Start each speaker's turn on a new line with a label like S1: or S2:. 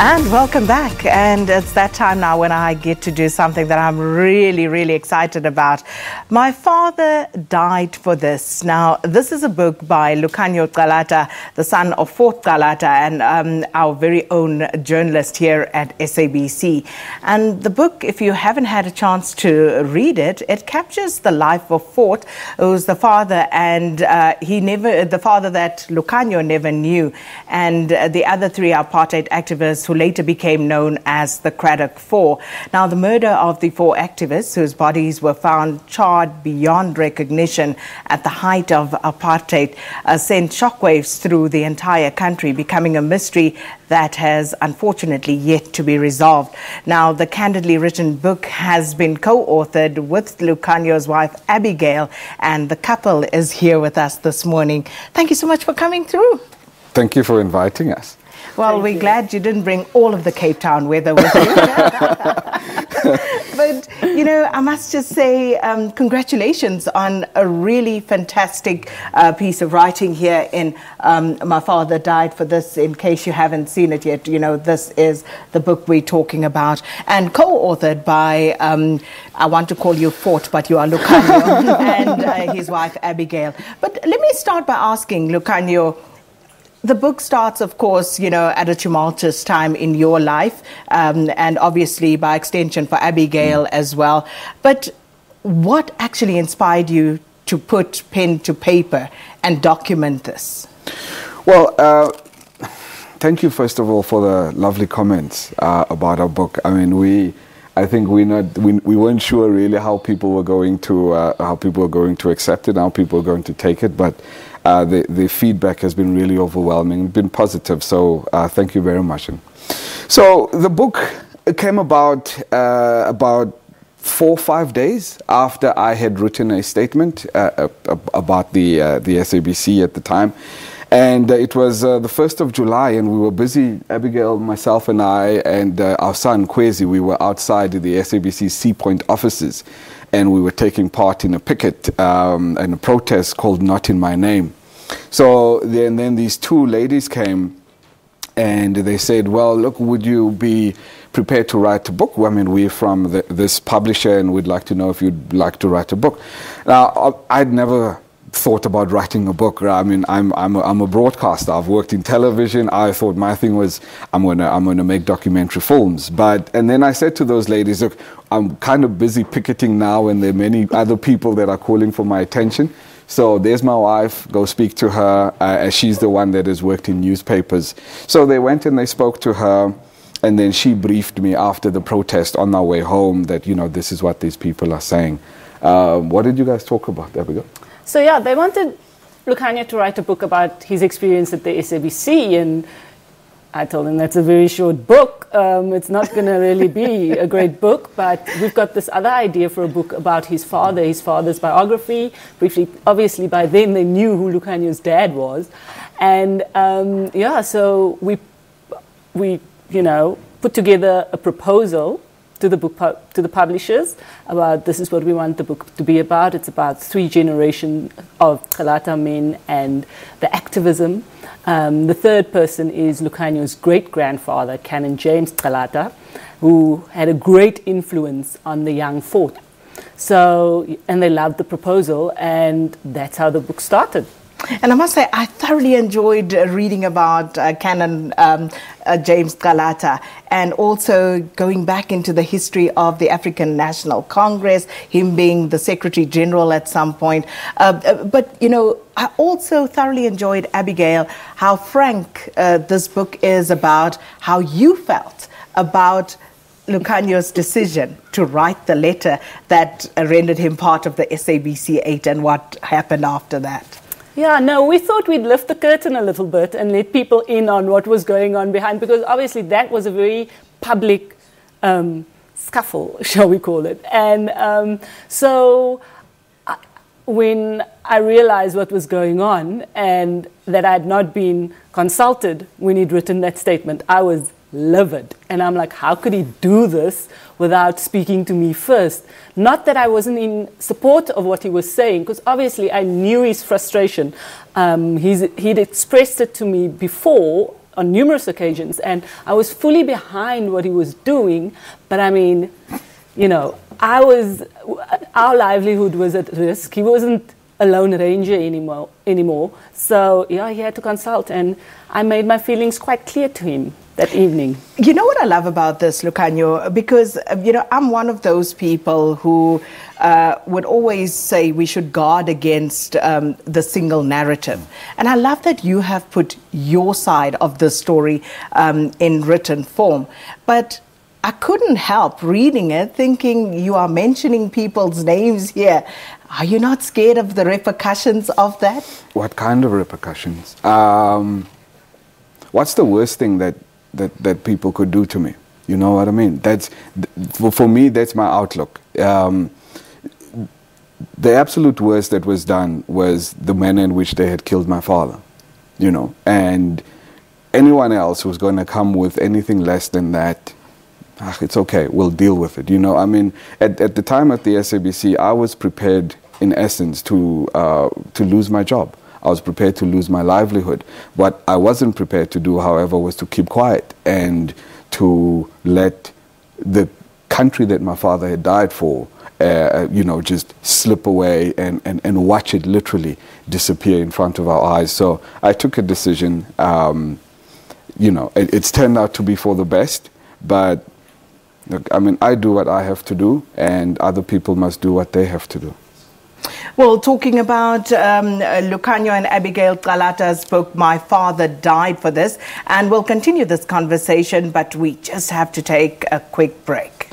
S1: And welcome back. And it's that time now when I get to do something that I'm really, really excited about. My father died for this. Now, this is a book by Lukhanyo Calata, the son of Forte Calata, and our very own journalist here at SABC. And the book, if you haven't had a chance to read it, it captures the life of Forte, who's the father, and the father that Lukhanyo never knew, and the other three apartheid activists who later became known as the Cradock Four. Now, the murder of the four activists, whose bodies were found charred beyond recognition at the height of apartheid, sent shockwaves through the entire country, becoming a mystery that has unfortunately yet to be resolved. Now, the candidly written book has been co-authored with Lukhanyo's wife, Abigail, and the couple is here with us this morning. Thank you so much for coming through.
S2: Thank you for inviting us.
S1: Well, we're glad you didn't bring all of the Cape Town weather with you. But, you know, I must just say congratulations on a really fantastic piece of writing here in My Father Died for This. In case you haven't seen it yet, you know, this is the book we're talking about, and co-authored by, I want to call you Forte, but you are Lukhanyo, and his wife, Abigail. But let me start by asking, Lukhanyo, the book starts, of course, you know, at a tumultuous time in your life, and obviously by extension for Abigail as well. But what actually inspired you to put pen to paper and document this?
S2: Well, thank you first of all for the lovely comments about our book. I mean, I think we weren't sure really how people were going to accept it, how people were going to take it, but the feedback has been really overwhelming, been positive. So thank you very much. And so the book came about 4 or 5 days after I had written a statement about the SABC at the time. And it was the 1st of July, and we were busy, Abigail, myself and I, and our son, Kwezi, we were outside the SABC Sea Point offices, and we were taking part in a picket and a protest called Not In My Name. So then these two ladies came, and they said, well, look, would you be prepared to write a book? I mean, we're from this publisher, and we'd like to know if you'd like to write a book. Now, I'd never thought about writing a book. I mean, I'm a broadcaster. I've worked in television. I thought my thing was I'm gonna make documentary films. And then I said to those ladies, look, I'm kind of busy picketing now, and there are many other people that are calling for my attention. So there's my wife. Go speak to her. As she's the one that has worked in newspapers. So they went and they spoke to her, and then she briefed me after the protest on our way home that, you know, this is what these people are saying. What did you guys talk about? There we go.
S3: So yeah, they wanted Lukhanyo to write a book about his experience at the SABC, and I told him that's a very short book. It's not going to really be a great book, but we've got this other idea for a book about his father's biography. Briefly, obviously by then they knew who Lukhanyo's dad was, and yeah, so we you know, put together a proposal to the publishers about this is what we want the book to be about. It's about 3 generations of Calata men and the activism. The third person is Lukhanyo's great-grandfather, Canon James Calata, who had a great influence on the young Forte. So, and they loved the proposal, and that's how the book started.
S1: And I must say, I thoroughly enjoyed reading about Canon James Calata, and also going back into the history of the African National Congress, him being the Secretary General at some point. But, you know, I also thoroughly enjoyed, Abigail, how frank this book is about how you felt about Lukhanyo's decision to write the letter that rendered him part of the SABC 8 and what happened after that.
S3: Yeah, no, we thought we'd lift the curtain a little bit and let people in on what was going on behind, because obviously that was a very public scuffle, shall we call it. And so when I realized what was going on and that I had not been consulted when he'd written that statement, I was livid. And I'm like, how could he do this without speaking to me first? Not that I wasn't in support of what he was saying, because obviously I knew his frustration. He'd expressed it to me before on numerous occasions, and I was fully behind what he was doing. But I mean, you know, our livelihood was at risk. He wasn't a lone ranger anymore. So yeah, he had to consult, and I made my feelings quite clear to him that evening.
S1: You know what I love about this, Lukhanyo? Because, you know, I'm one of those people who would always say we should guard against the single narrative. And I love that you have put your side of the story in written form. But I couldn't help reading it, thinking you are mentioning people's names here. Are you not scared of the repercussions of that?
S2: What kind of repercussions? What's the worst thing that people could do to me? You know what I mean? That's, for me, that's my outlook. The absolute worst that was done was the manner in which they had killed my father, you know, and anyone else who's going to come with anything less than that, it's okay, we'll deal with it, you know. I mean, at the time at the SABC, I was prepared, in essence, to lose my job. I was prepared to lose my livelihood. What I wasn't prepared to do, however, was to keep quiet and to let the country that my father had died for, you know, just slip away and watch it literally disappear in front of our eyes. So I took a decision. You know, it's turned out to be for the best, but look, I mean, I do what I have to do, and other people must do what they have to do.
S1: Well, talking about Lukhanyo and Abigail Calata's book, My Father Died for This, and we'll continue this conversation, but we just have to take a quick break.